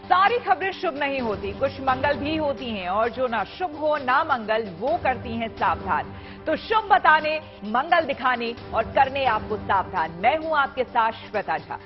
सारी खबरें शुभ नहीं होती, कुछ मंगल भी होती हैं और जो ना शुभ हो ना मंगल वो करती हैं सावधान। तो शुभ बताने, मंगल दिखाने और करने आपको सावधान। मैं हूं आपके साथ श्वेता झा।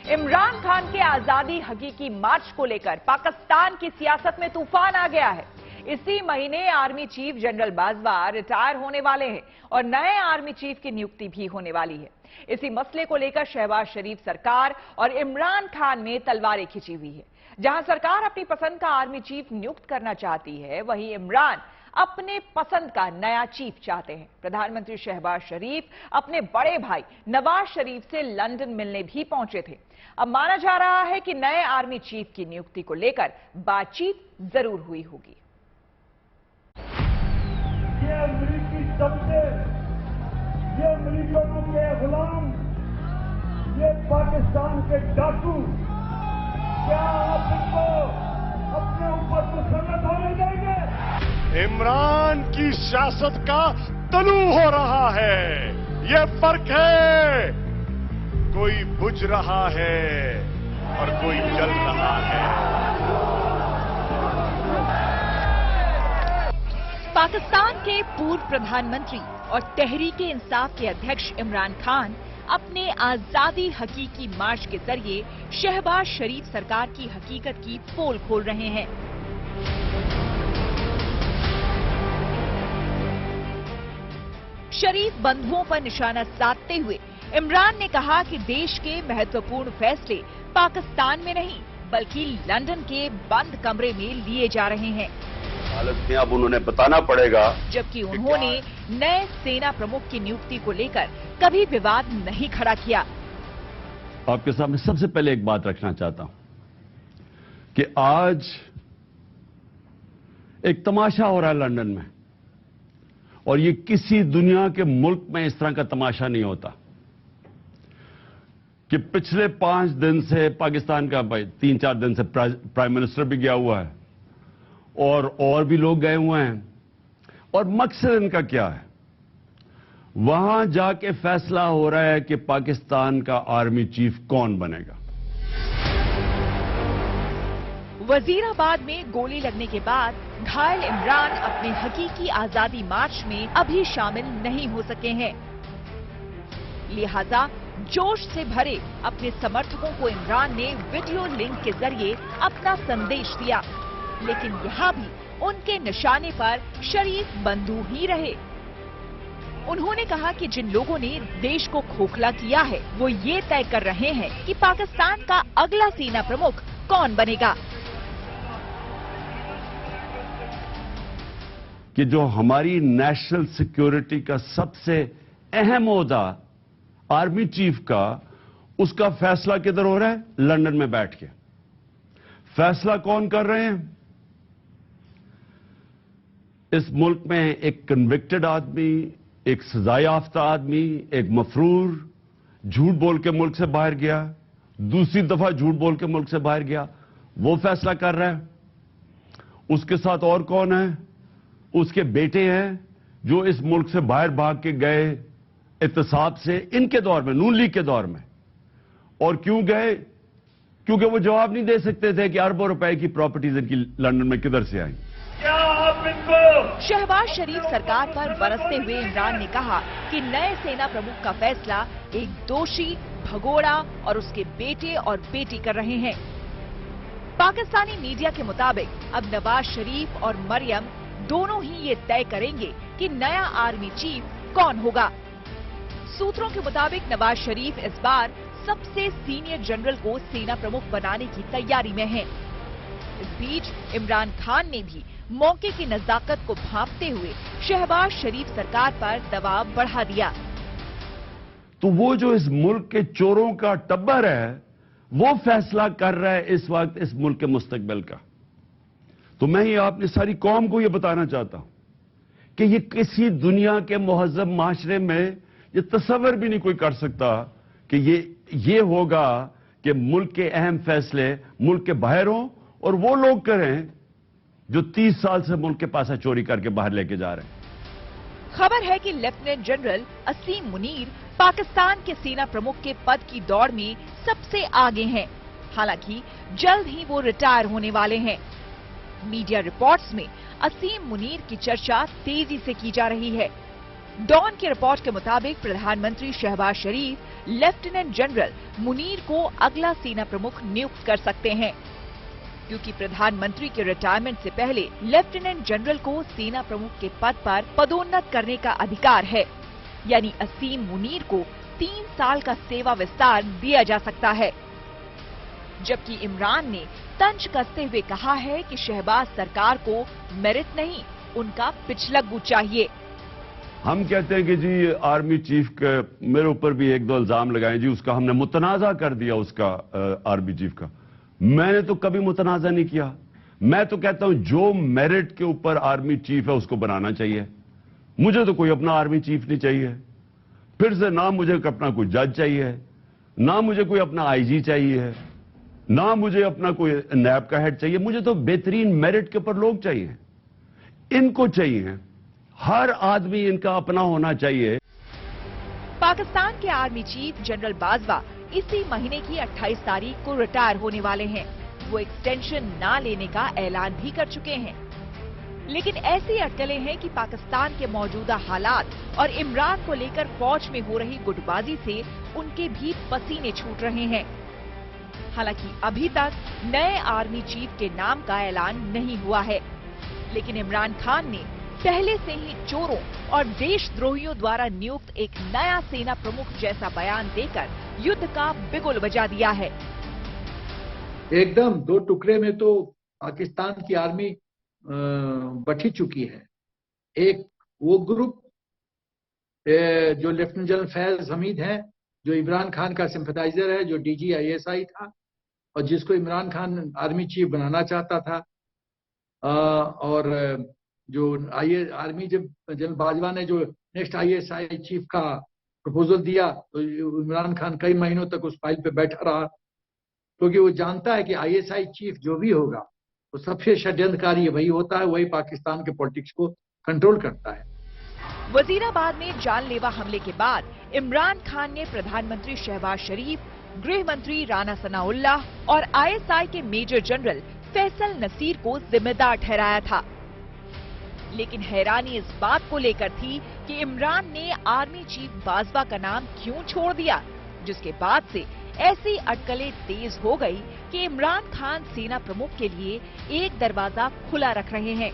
इमरान खान के आजादी हकीकी मार्च को लेकर पाकिस्तान की सियासत में तूफान आ गया है। इसी महीने army chief general Bajwa retire होने वाले हैं और नए आर्मी चीफ की नियुक्ति भी होने वाली है। इसी मसले को लेकर शहबाज शरीफ सरकार और इमरान खान में तलवारें खिंची हुई है। जहां सरकार अपनी पसंद का आर्मी चीफ नियुक्त करना चाहती है, वहीं इमरान अपने पसंद का नया चीफ चाहते हैं। प्रधानमंत्री शहबाज शरीफ अपने बड़े भाई नवाज शरीफ से लंदन मिलने भी पहुंचे थे। अब माना जा रहा है कि नए आर्मी चीफ की नियुक्ति को लेकर बातचीत जरूर हुई होगी। ये अमेरिकी दबदे, ये अमेरिकनों के गुलाम, ये पाकिस्तान के डाकू, क्या आप इनको अपने ऊपर मुसल्लत होने देंगे? इमरान की सियासत का तलू हो रहा है। ये फर्क है, कोई बुझ रहा है और कोई जल रहा है। पाकिस्तान के पूर्व प्रधानमंत्री और तहरीक-ए-इंसाफ के अध्यक्ष इमरान खान अपने आजादी हकीकी मार्च के जरिए शहबाज शरीफ सरकार की हकीकत की पोल खोल रहे हैं। शरीफ बंधुओं पर निशाना साधते हुए इमरान ने कहा कि देश के महत्वपूर्ण फैसले पाकिस्तान में नहीं बल्कि लंदन के बंद कमरे में लिए जा रहे हैं। हालत में अब उन्होंने बताना पड़ेगा। जबकि उन्होंने नए सेना प्रमुख की नियुक्ति को लेकर कभी विवाद नहीं खड़ा किया। आपके सामने सबसे पहले एक बात रखना चाहता हूं कि आज एक तमाशा हो रहा है लंदन में, और ये किसी दुनिया के मुल्क में इस तरह का तमाशा नहीं होता कि पिछले 5 दिन से पाकिस्तान का 3-4 दिन से प्राइम मिनिस्टर भी गया हुआ है और भी लोग गए हुए हैं। और मकसद इनका क्या है? वहां जाके फैसला हो रहा है कि पाकिस्तान का आर्मी चीफ कौन बनेगा। वजीराबाद में गोली लगने के बाद घायल इमरान अपने हकीकी आजादी मार्च में अभी शामिल नहीं हो सके हैं। लिहाजा जोश से भरे अपने समर्थकों को इमरान ने वीडियो लिंक के जरिए अपना संदेश दिया, लेकिन यहां भी उनके निशाने पर शरीफ बंधु ही रहे। उन्होंने कहा कि जिन लोगों ने देश को खोखला किया है वो ये तय कर रहे हैं कि पाकिस्तान का अगला सेना प्रमुख कौन बनेगा। कि जो हमारी नेशनल सिक्योरिटी का सबसे अहम ओहदा आर्मी चीफ का, उसका फैसला किधर हो रहा है? लंदन में बैठ के। फैसला कौन कर रहे हैं? इस मुल्क में एक कन्विक्टेड आदमी, एक सजायाफ्ता आदमी, एक मफरूर झूठ बोल के मुल्क से बाहर गया, दूसरी दफा झूठ बोल के मुल्क से बाहर गया, वो फैसला कर रहा है। उसके साथ और कौन है? उसके बेटे हैं जो इस मुल्क से बाहर भाग के गए इत्तेसाब से, इनके दौर में, नून लीग के दौर में। और क्यों गए? क्योंकि वो जवाब नहीं दे सकते थे कि अरबों रुपए की प्रॉपर्टीज इनकी लंदन में किधर से आई। क्या आप इनको? शहबाज शरीफ सरकार पर बरसते हुए इमरान ने कहा कि नए सेना प्रमुख का फैसला एक दोषी भगोड़ा और उसके बेटे और बेटी कर रहे हैं। पाकिस्तानी मीडिया के मुताबिक अब नवाज शरीफ और मरियम दोनों ही ये तय करेंगे कि नया आर्मी चीफ कौन होगा। सूत्रों के मुताबिक नवाज शरीफ इस बार सबसे सीनियर जनरल को सेना प्रमुख बनाने की तैयारी में हैं। इस बीच इमरान खान ने भी मौके की नजाकत को भांपते हुए शहबाज शरीफ सरकार पर दबाव बढ़ा दिया। तो वो जो इस मुल्क के चोरों का टब्बर है, वो फैसला कर रहा है इस वक्त इस मुल्क के मुस्तकबिल का। तो मैं ये अपनी सारी कौम को ये बताना चाहता हूं कि ये किसी दुनिया के मुहज्जब माशरे में ये तस्वर भी नहीं कोई कर सकता कि ये होगा कि मुल्क के अहम फैसले मुल्क के बाहर हों और वो लोग करें जो 30 साल से मुल्क के पास चोरी करके बाहर लेके जा रहे हैं। खबर है कि लेफ्टिनेंट जनरल असीम मुनीर पाकिस्तान के सेना प्रमुख के पद की दौड़ में सबसे आगे हैं। हालांकि जल्द ही वो रिटायर होने वाले हैं। मीडिया रिपोर्ट्स में असीम मुनीर की चर्चा तेजी से की जा रही है। डॉन की रिपोर्ट के मुताबिक प्रधानमंत्री शहबाज शरीफ लेफ्टिनेंट जनरल मुनीर को अगला सेना प्रमुख नियुक्त कर सकते हैं, क्योंकि प्रधानमंत्री के रिटायरमेंट से पहले लेफ्टिनेंट जनरल को सेना प्रमुख के पद पर पदोन्नत करने का अधिकार है। यानी असीम मुनीर को 3 साल का सेवा विस्तार दिया जा सकता है। जबकि इमरान ने तंज कसते हुए कहा है कि शहबाज सरकार को मेरिट नहीं, उनका पिछलग्गू चाहिए। हम कहते हैं कि जी आर्मी चीफ के मेरे ऊपर भी 1-2 इल्जाम लगाए जी, उसका हमने मुतनाजा कर दिया उसका आर्मी चीफ का। मैंने तो कभी मुतनाजा नहीं किया। मैं तो कहता हूं जो मेरिट के ऊपर आर्मी चीफ है उसको बनाना चाहिए। मुझे तो कोई अपना आर्मी चीफ नहीं चाहिए। फिर से ना मुझे अपना कोई जज चाहिए, ना मुझे कोई अपना आईजी चाहिए, ना मुझे अपना कोई नैब का हेड चाहिए। मुझे तो बेहतरीन मेरिट के ऊपर लोग चाहिए, इनको चाहिए। हर आदमी इनका अपना होना चाहिए। पाकिस्तान के आर्मी चीफ जनरल बाजवा इसी महीने की 28 तारीख को रिटायर होने वाले हैं। वो एक्सटेंशन ना लेने का ऐलान भी कर चुके हैं। लेकिन ऐसी अटकलें हैं कि पाकिस्तान के मौजूदा हालात और इमरान को लेकर फौज में हो रही गुटबाजी से उनके भी पसीने छूट रहे हैं। हालांकि अभी तक नए आर्मी चीफ के नाम का ऐलान नहीं हुआ है, लेकिन इमरान खान ने पहले से ही चोरों और देशद्रोहियों द्वारा नियुक्त एक नया सेना प्रमुख जैसा बयान देकर युद्ध का बिगुल बजा दिया है। एकदम 2 टुकड़े में तो पाकिस्तान की आर्मी बटी चुकी है। एक वो ग्रुप जो लेफ्टिनेंट जनरल फैज हमीद है, जो इमरान खान का सिंपथाइजर है, जो डीजी ISI था और जिसको इमरान खान आर्मी चीफ बनाना चाहता था। और जो आर्मी जब जनरल बाजवा ने जो नेक्स्ट ISI चीफ का प्रपोजल दिया तो इमरान खान कई महीनों तक उस फाइल पे बैठा रहा, क्योंकि वो जानता है कि ISI चीफ जो भी होगा वो सबसे षड्यंत्रकारी वही होता है, वही पाकिस्तान के पॉलिटिक्स को कंट्रोल करता है। वजीराबाद में जानलेवा हमले के बाद इमरान खान ने प्रधानमंत्री शहबाज शरीफ, गृह मंत्री राना सनाउल्लाह और ISI के मेजर जनरल फैसल नसीर को जिम्मेदार ठहराया था। लेकिन हैरानी इस बात को लेकर थी कि इमरान ने आर्मी चीफ बाजवा का नाम क्यों छोड़ दिया, जिसके बाद से ऐसी अटकलें तेज हो गई कि इमरान खान सेना प्रमुख के लिए एक दरवाजा खुला रख रहे हैं।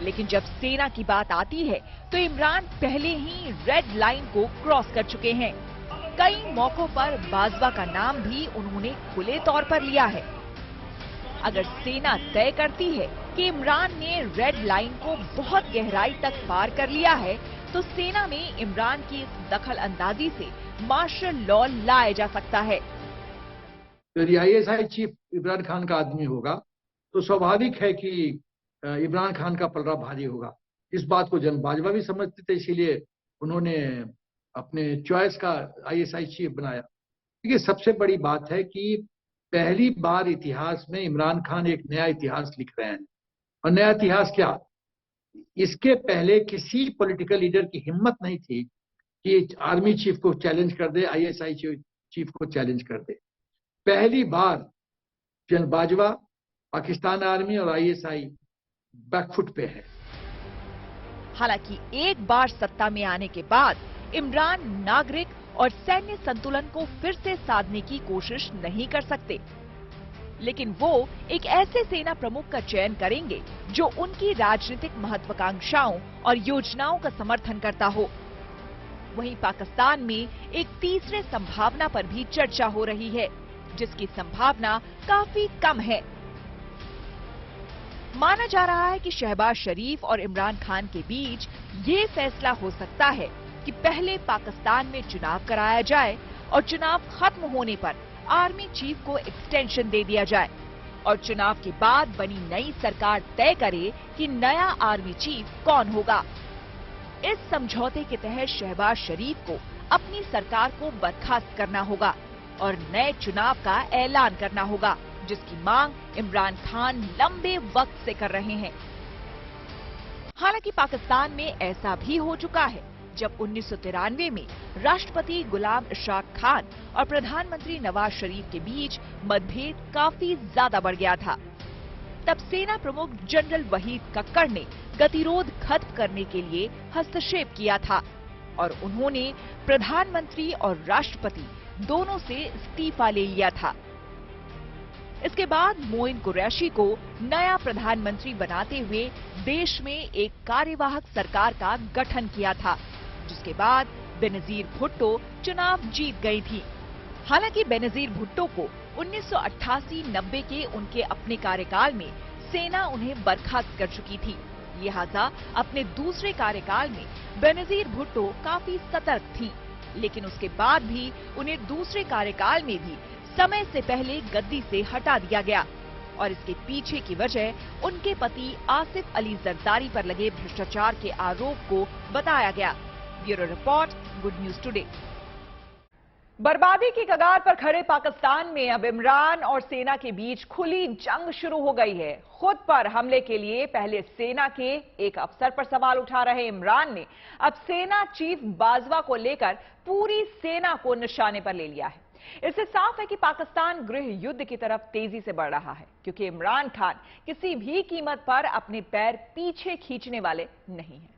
लेकिन जब सेना की बात आती है तो इमरान पहले ही रेड लाइन को क्रॉस कर चुके हैं। कई मौकों पर बाजवा का नाम भी उन्होंने खुले तौर पर लिया है। अगर सेना तय करती है कि इमरान ने रेड लाइन को बहुत गहराई तक पार कर लिया है, तो सेना में इमरान की इस दखल अंदाजी से मार्शल लॉ लाया जा सकता है। यदि ISI चीफ इमरान खान का आदमी होगा तो स्वाभाविक है कि इमरान खान का पलड़ा भारी होगा। इस बात को जनरल बाजवा भी समझते थे, इसीलिए उन्होंने अपने चॉइस का ISI चीफ बनाया। देखिए, सबसे बड़ी बात है कि पहली बार इतिहास में इमरान खान एक नया इतिहास लिख रहे हैं। और नया इतिहास क्या? इसके पहले किसी पॉलिटिकल लीडर की हिम्मत नहीं थी कि आर्मी चीफ को चैलेंज कर दे, ISI चीफ को चैलेंज कर दे। पहली बार जनरल बाजवा, पाकिस्तान आर्मी और ISI बैकफुट पे है। हालांकि एक बार सत्ता में आने के बाद इमरान नागरिक और सैन्य संतुलन को फिर से साधने की कोशिश नहीं कर सकते, लेकिन वो एक ऐसे सेना प्रमुख का चयन करेंगे जो उनकी राजनीतिक महत्वाकांक्षाओं और योजनाओं का समर्थन करता हो। वहीं पाकिस्तान में एक तीसरे संभावना पर भी चर्चा हो रही है, जिसकी संभावना काफी कम है। माना जा रहा है कि शहबाज शरीफ और इमरान खान के बीच ये फैसला हो सकता है कि पहले पाकिस्तान में चुनाव कराया जाए और चुनाव खत्म होने पर आर्मी चीफ को एक्सटेंशन दे दिया जाए और चुनाव के बाद बनी नई सरकार तय करे कि नया आर्मी चीफ कौन होगा। इस समझौते के तहत शहबाज शरीफ को अपनी सरकार को बर्खास्त करना होगा और नए चुनाव का ऐलान करना होगा, जिसकी मांग इमरान खान लंबे वक्त से कर रहे हैं। हालांकि पाकिस्तान में ऐसा भी हो चुका है जब 1993 में राष्ट्रपति गुलाम इशराक खान और प्रधानमंत्री नवाज शरीफ के बीच मतभेद काफी ज्यादा बढ़ गया था। तब सेना प्रमुख जनरल वहीद कक्कड़ ने गतिरोध खत्म करने के लिए हस्तक्षेप किया था और उन्होंने प्रधानमंत्री और राष्ट्रपति दोनों से इस्तीफा ले लिया था। इसके बाद मोइन कुरैशी को नया प्रधानमंत्री बनाते हुए देश में एक कार्यवाहक सरकार का गठन किया था, जिसके बाद बेनजीर भुट्टो चुनाव जीत गई थी। हालांकि बेनजीर भुट्टो को 1988-90 के उनके अपने कार्यकाल में सेना उन्हें बर्खास्त कर चुकी थी। लिहाजा अपने दूसरे कार्यकाल में बेनजीर भुट्टो काफी सतर्क थी, लेकिन उसके बाद भी उन्हें दूसरे कार्यकाल में भी समय से पहले गद्दी से हटा दिया गया और इसके पीछे की वजह उनके पति आसिफ अली जरदारी पर लगे भ्रष्टाचार के आरोप को बताया गया। Bureau report, good news today. बर्बादी की कगार पर खड़े पाकिस्तान में अब इमरान और सेना के बीच खुली जंग शुरू हो गई है। खुद पर हमले के लिए पहले सेना के एक अफसर पर सवाल उठा रहे इमरान ने अब सेना चीफ बाजवा को लेकर पूरी सेना को निशाने पर ले लिया है। इससे साफ है कि पाकिस्तान गृह युद्ध की तरफ तेजी से बढ़ रहा है, क्योंकि इमरान खान किसी भी कीमत पर अपने पैर पीछे खींचने वाले नहीं हैं।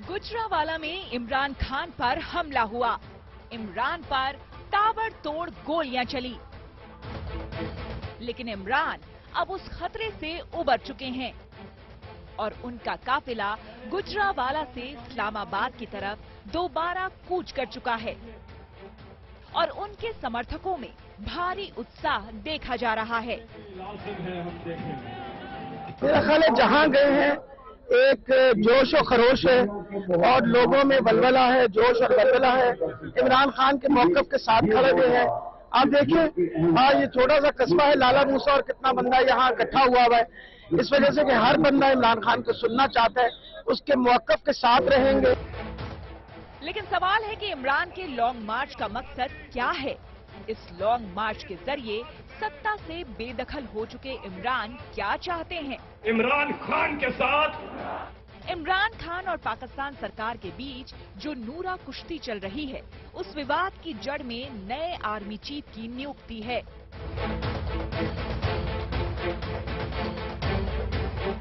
गुजरांवाला में इमरान खान पर हमला हुआ। इमरान पर ताबड़तोड़ गोलियां चली, लेकिन इमरान अब उस खतरे से उबर चुके हैं और उनका काफिला गुजरांवाला से इस्लामाबाद की तरफ दोबारा कूच कर चुका है और उनके समर्थकों में भारी उत्साह देखा जा रहा है। मेरा ख्याल है जहां गए हैं एक जोश और खरोश है और लोगों में बलबला है, जोश और बलबला है। इमरान खान के मौकफ के साथ खड़े हुए हैं। आप देखिए, ये छोटा सा कस्बा है लाला मूसा और कितना बंदा यहाँ इकट्ठा हुआ है, इस वजह से कि हर बंदा इमरान खान को सुनना चाहता है, उसके मौकफ के साथ रहेंगे। लेकिन सवाल है कि इमरान के लॉन्ग मार्च का मकसद क्या है? इस लॉन्ग मार्च के जरिए सत्ता से बेदखल हो चुके इमरान क्या चाहते हैं? इमरान खान के साथ इमरान खान और पाकिस्तान सरकार के बीच जो नूरा कुश्ती चल रही है, उस विवाद की जड़ में नए आर्मी चीफ की नियुक्ति है।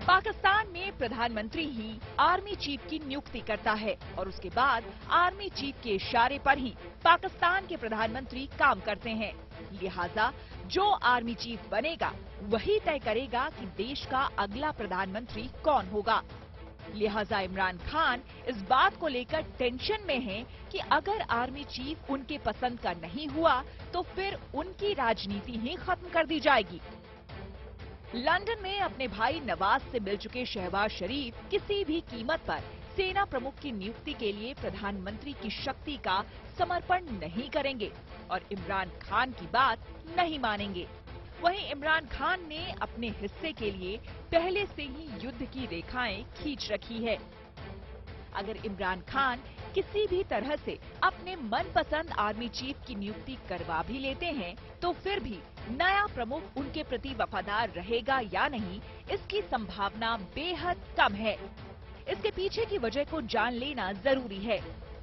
पाकिस्तान में प्रधानमंत्री ही आर्मी चीफ की नियुक्ति करता है और उसके बाद आर्मी चीफ के इशारे पर ही पाकिस्तान के प्रधानमंत्री काम करते हैं। लिहाजा जो आर्मी चीफ बनेगा वही तय करेगा कि देश का अगला प्रधानमंत्री कौन होगा। लिहाजा इमरान खान इस बात को लेकर टेंशन में हैं कि अगर आर्मी चीफ उनके पसंद का नहीं हुआ तो फिर उनकी राजनीति ही खत्म कर दी जाएगी। लंदन में अपने भाई नवाज से मिल चुके शहबाज शरीफ किसी भी कीमत पर सेना प्रमुख की नियुक्ति के लिए प्रधानमंत्री की शक्ति का समर्पण नहीं करेंगे और इमरान खान की बात नहीं मानेंगे। वहीं इमरान खान ने अपने हिस्से के लिए पहले से ही युद्ध की रेखाएं खींच रखी है। अगर इमरान खान किसी भी तरह से अपने मनपसंद आर्मी चीफ की नियुक्ति करवा भी लेते हैं तो फिर भी नया प्रमुख उनके प्रति वफादार रहेगा या नहीं, इसकी संभावना बेहद कम है। इसके पीछे की वजह को जान लेना जरूरी है।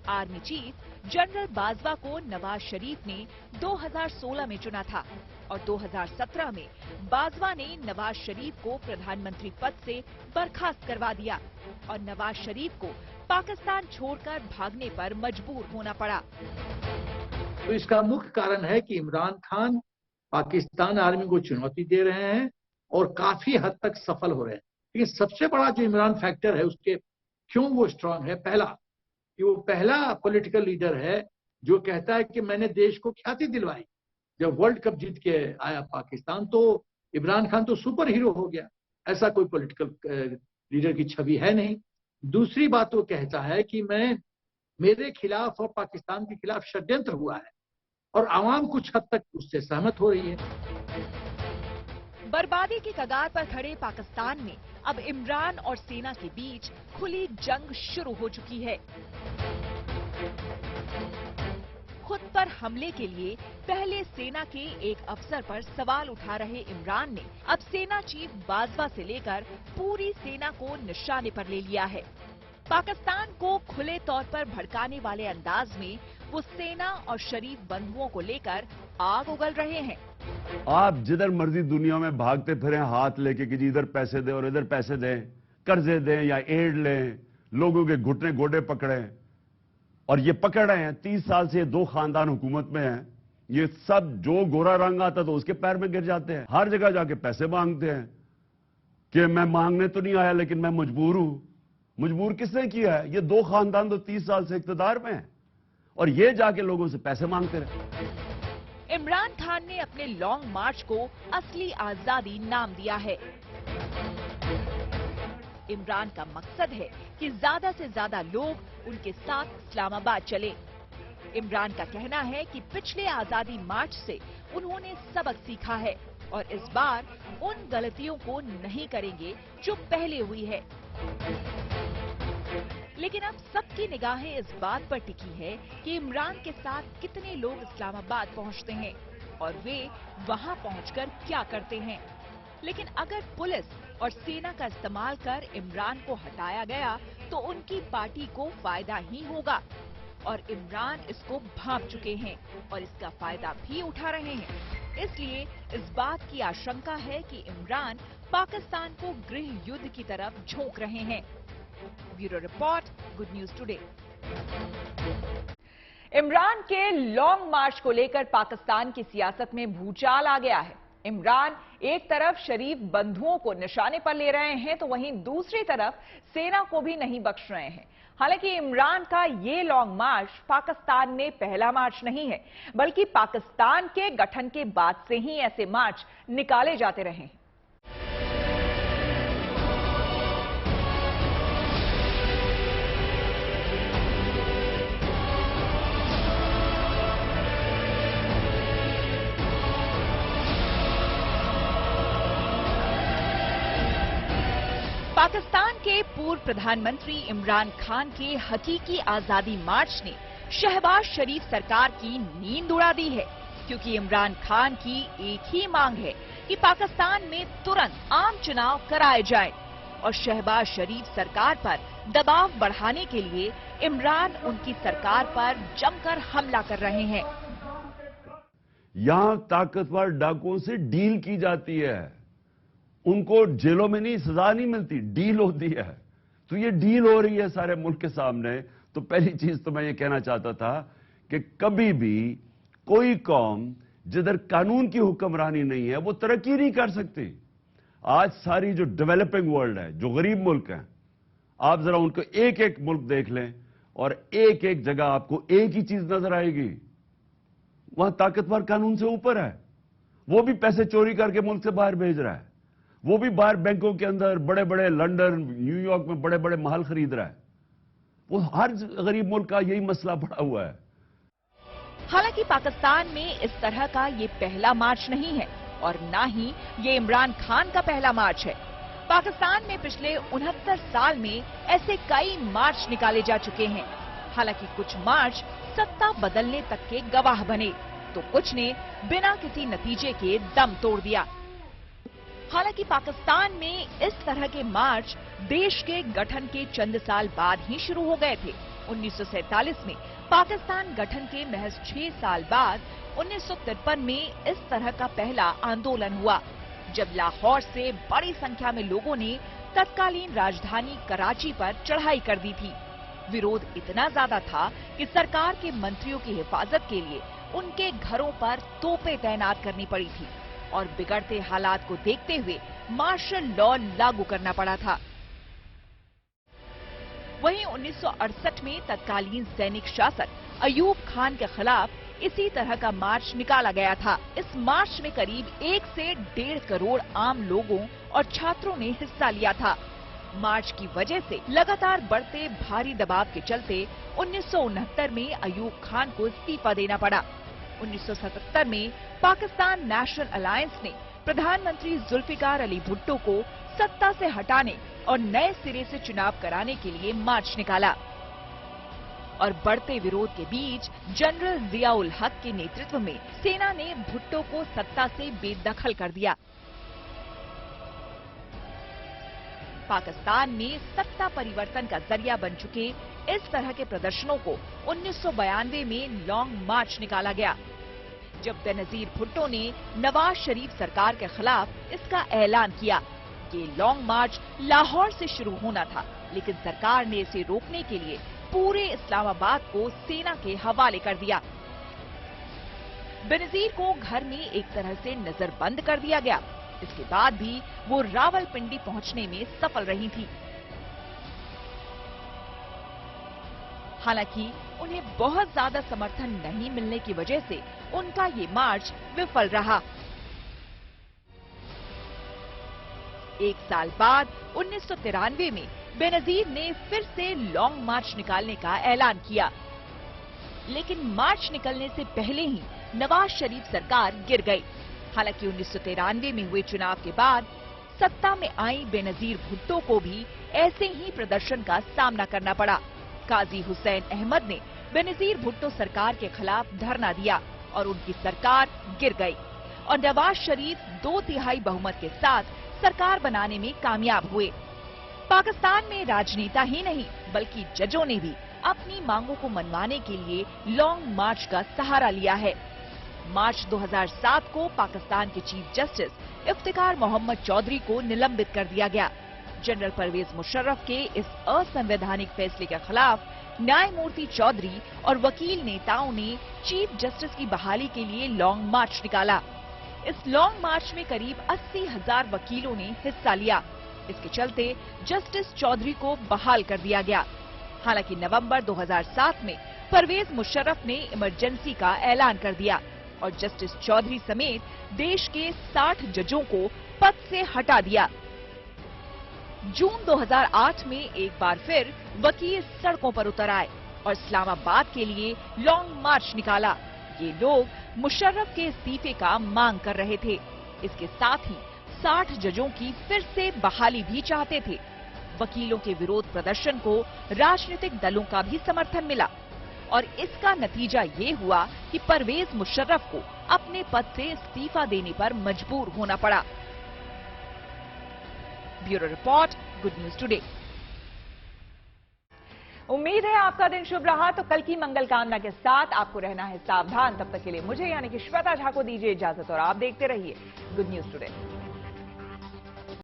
आर्मी चीफ जनरल बाजवा को नवाज शरीफ ने 2016 में चुना था और 2017 में बाजवा ने नवाज शरीफ को प्रधानमंत्री पद से बर्खास्त करवा दिया और नवाज शरीफ को पाकिस्तान छोड़कर भागने पर मजबूर होना पड़ा। तो इसका मुख्य कारण है कि इमरान खान पाकिस्तान आर्मी को चुनौती दे रहे हैं और काफी हद तक सफल हो रहे हैं। लेकिन सबसे बड़ा जो इमरान फैक्टर है उसके क्यों वो स्ट्रांग है, पहला कि वो पहला पॉलिटिकल लीडर है जो कहता है कि मैंने देश को ख्याति दिलवाई। जब वर्ल्ड कप जीत के आया पाकिस्तान तो इमरान खान तो सुपर हीरो हो गया, ऐसा कोई पॉलिटिकल लीडर की छवि है नहीं। दूसरी बात वो कहता है कि मेरे खिलाफ और पाकिस्तान के खिलाफ षड्यंत्र हुआ है और आवाम कुछ हद तक उससे सहमत हो रही है। बर्बादी की कगार पर खड़े पाकिस्तान में अब इमरान और सेना के बीच खुली जंग शुरू हो चुकी है। खुद पर हमले के लिए पहले सेना के एक अफसर पर सवाल उठा रहे इमरान ने अब सेना चीफ बाजवा से लेकर पूरी सेना को निशाने पर ले लिया है। पाकिस्तान को खुले तौर पर भड़काने वाले अंदाज में वो सेना और शरीफ बंधुओं को लेकर आग उगल रहे हैं। आप जिधर मर्जी दुनिया में भागते फिरें हाथ लेके कि जी इधर पैसे दें और इधर पैसे दें, कर्जे दें या एड लें, लोगों के घुटने गोडे पकड़ें, और ये पकड़ रहे हैं। 30 साल से 2 खानदान हुकूमत में हैं। ये सब जो गोरा रंग आता तो उसके पैर में गिर जाते हैं। हर जगह जाके पैसे मांगते हैं कि मैं मांगने तो नहीं आया लेकिन मैं मजबूर हूं। मजबूर किसने किया है? ये 2 खानदान तो 30 साल से इख्तिदार में हैं और ये जाके लोगों से पैसे मांगते रहे। इमरान खान ने अपने लॉन्ग मार्च को असली आजादी नाम दिया है। इमरान का मकसद है कि ज्यादा से ज्यादा लोग उनके साथ इस्लामाबाद चले। इमरान का कहना है कि पिछले आजादी मार्च से उन्होंने सबक सीखा है और इस बार उन गलतियों को नहीं करेंगे जो पहले हुई है। लेकिन अब सबकी निगाहें इस बात पर टिकी है कि इमरान के साथ कितने लोग इस्लामाबाद पहुंचते हैं और वे वहां पहुंचकर क्या करते हैं। लेकिन अगर पुलिस और सेना का इस्तेमाल कर इमरान को हटाया गया तो उनकी पार्टी को फायदा ही होगा और इमरान इसको भांप चुके हैं और इसका फायदा भी उठा रहे हैं। इसलिए इस बात की आशंका है कि इमरान पाकिस्तान को गृह युद्ध की तरफ झोंक रहे हैं। Bureau report, good news today. Imran के लॉन्ग मार्च को लेकर पाकिस्तान की सियासत में भूचाल आ गया है। इमरान एक तरफ शरीफ बंधुओं को निशाने पर ले रहे हैं तो वहीं दूसरी तरफ सेना को भी नहीं बख्श रहे हैं। हालांकि इमरान का ये लॉन्ग मार्च पाकिस्तान में पहला मार्च नहीं है, बल्कि पाकिस्तान के गठन के बाद से ही ऐसे मार्च निकाले जाते रहे हैं। पाकिस्तान के पूर्व प्रधानमंत्री इमरान खान के हकीकी आजादी मार्च ने शहबाज शरीफ सरकार की नींद उड़ा दी है, क्योंकि इमरान खान की एक ही मांग है कि पाकिस्तान में तुरंत आम चुनाव कराए जाएं और शहबाज शरीफ सरकार पर दबाव बढ़ाने के लिए इमरान उनकी सरकार पर जमकर हमला कर रहे हैं। यहां ताकतवर डाकुओं से डील की जाती है, उनको जेलों में नहीं सजा नहीं मिलती, डील होती है। तो ये डील हो रही है सारे मुल्क के सामने। तो पहली चीज तो मैं ये कहना चाहता था कि कभी भी कोई कौम जिधर कानून की हुक्मरानी नहीं है वो तरक्की नहीं कर सकती। आज सारी जो डेवलपिंग वर्ल्ड है, जो गरीब मुल्क हैं, आप जरा उनको एक एक मुल्क देख लें और एक एक जगह आपको एक ही चीज नजर आएगी, वहां ताकतवर कानून से ऊपर है। वो भी पैसे चोरी करके मुल्क से बाहर भेज रहा है, वो भी बाहर बैंकों के अंदर बड़े बड़े लंदन न्यूयॉर्क में बड़े बड़े महल खरीद रहा है। वो हर गरीब मुल्क का यही मसला पड़ा हुआ है। हालांकि पाकिस्तान में इस तरह का ये पहला मार्च नहीं है और ना ही ये इमरान खान का पहला मार्च है। पाकिस्तान में पिछले 69 साल में ऐसे कई मार्च निकाले जा चुके हैं। हालांकि कुछ मार्च सत्ता बदलने तक के गवाह बने तो कुछ ने बिना किसी नतीजे के दम तोड़ दिया। हालांकि पाकिस्तान में इस तरह के मार्च देश के गठन के चंद साल बाद ही शुरू हो गए थे। 1947 में पाकिस्तान गठन के महज 6 साल बाद 1953 में इस तरह का पहला आंदोलन हुआ, जब लाहौर से बड़ी संख्या में लोगों ने तत्कालीन राजधानी कराची पर चढ़ाई कर दी थी। विरोध इतना ज्यादा था कि सरकार के मंत्रियों की हिफाजत के लिए उनके घरों पर तोपें तैनात करनी पड़ी थी और बिगड़ते हालात को देखते हुए मार्शल लॉ लागू करना पड़ा था। वहीं 1968 में तत्कालीन सैनिक शासक अयूब खान के खिलाफ इसी तरह का मार्च निकाला गया था। इस मार्च में करीब 1 से 1.5 करोड़ आम लोगों और छात्रों ने हिस्सा लिया था। मार्च की वजह से लगातार बढ़ते भारी दबाव के चलते 1969 में अयूब खान को इस्तीफा देना पड़ा। 1977 में पाकिस्तान नेशनल अलायंस ने प्रधानमंत्री जुल्फिकार अली भुट्टो को सत्ता से हटाने और नए सिरे से चुनाव कराने के लिए मार्च निकाला। और बढ़ते विरोध के बीच जनरल जियाउल हक के नेतृत्व में सेना ने भुट्टो को सत्ता से बेदखल कर दिया। पाकिस्तान में सत्ता परिवर्तन का जरिया बन चुके इस तरह के प्रदर्शनों को 1992 में लॉन्ग मार्च निकाला गया, जब बेनजीर भुट्टो ने नवाज शरीफ सरकार के खिलाफ इसका ऐलान किया। ये लॉन्ग मार्च लाहौर से शुरू होना था, लेकिन सरकार ने इसे रोकने के लिए पूरे इस्लामाबाद को सेना के हवाले कर दिया। बेनजीर को घर में एक तरह से नजरबंद कर दिया गया। इसके बाद भी वो रावलपिंडी पहुंचने में सफल रही थी। हालांकि उन्हें बहुत ज्यादा समर्थन नहीं मिलने की वजह से उनका ये मार्च विफल रहा। एक साल बाद 1993 में बेनजीर ने फिर से लॉन्ग मार्च निकालने का ऐलान किया, लेकिन मार्च निकलने से पहले ही नवाज शरीफ सरकार गिर गई। हालांकि 1993 में हुए चुनाव के बाद सत्ता में आई बेनजीर भुट्टो को भी ऐसे ही प्रदर्शन का सामना करना पड़ा। काजी हुसैन अहमद ने बेनजीर भुट्टो सरकार के खिलाफ धरना दिया और उनकी सरकार गिर गई और नवाज शरीफ 2/3 बहुमत के साथ सरकार बनाने में कामयाब हुए। पाकिस्तान में राजनेता ही नहीं बल्कि जजों ने भी अपनी मांगों को मनवाने के लिए लॉन्ग मार्च का सहारा लिया है। मार्च 2007 को पाकिस्तान के चीफ जस्टिस इफ्तिकार मोहम्मद चौधरी को निलंबित कर दिया गया। जनरल परवेज मुशर्रफ के इस असंवैधानिक फैसले के खिलाफ न्यायमूर्ति चौधरी और वकील नेताओं ने चीफ जस्टिस की बहाली के लिए लॉन्ग मार्च निकाला। इस लॉन्ग मार्च में करीब 80,000 वकीलों ने हिस्सा लिया। इसके चलते जस्टिस चौधरी को बहाल कर दिया गया। हालांकि नवंबर 2007 में परवेज मुशर्रफ ने इमरजेंसी का ऐलान कर दिया और जस्टिस चौधरी समेत देश के 60 जजों को पद से हटा दिया। जून 2008 में एक बार फिर वकील सड़कों पर उतर आए और इस्लामाबाद के लिए लॉन्ग मार्च निकाला। ये लोग मुशर्रफ के इस्तीफे का मांग कर रहे थे। इसके साथ ही 60 जजों की फिर से बहाली भी चाहते थे। वकीलों के विरोध प्रदर्शन को राजनीतिक दलों का भी समर्थन मिला और इसका नतीजा ये हुआ कि परवेज मुशर्रफ को अपने पद से इस्तीफा देने पर मजबूर होना पड़ा। Bureau report, good news today. उम्मीद है आपका दिन शुभ रहा। तो कल की मंगल कामना के साथ आपको रहना है सावधान। तब तक के लिए मुझे यानी कि श्वेता झा को दीजिए इजाजत और आप देखते रहिए गुड न्यूज टुडे।